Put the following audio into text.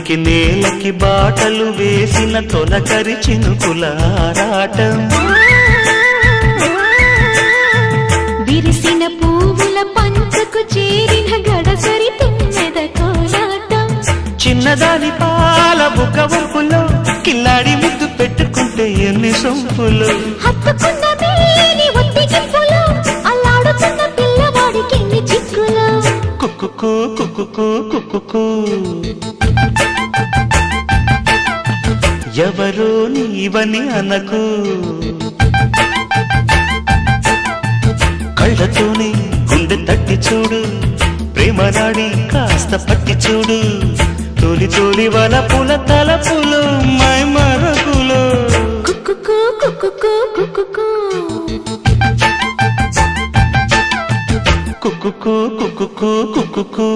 భూమికి నేలకి బాటలు వేసిన తొలకరి చినుకుల ఆరాటం విరిసిన పువ్వుల పంచకు చేరిన గడసరి తుమ్మెద కోలాటం చిన్నదాని పాల బుక్క వంపులో కిల్లాడి ముద్దు పెట్టుకుంటే ఎన్ని సొంపులు హత్తుకున్న మేని ఒత్తికింపులో అల్లాడుతున్న పిల్లవాడికి ఎన్ని చిక్కులు కుక్కుకు కుక్కుకు కుక్కుకు ఎవరో నీవని అనకు కళ్ళతోనే గుండె తట్టి చూడు ప్రేమ నాడి కాస్త పట్టి చూడు తోలి తోలి వలపుల తలపులు మై మరపులు కుక్కుకు కుక్కుకు కుక్కుకు కుక్కుకు కుక్కుకు కుక్కుకు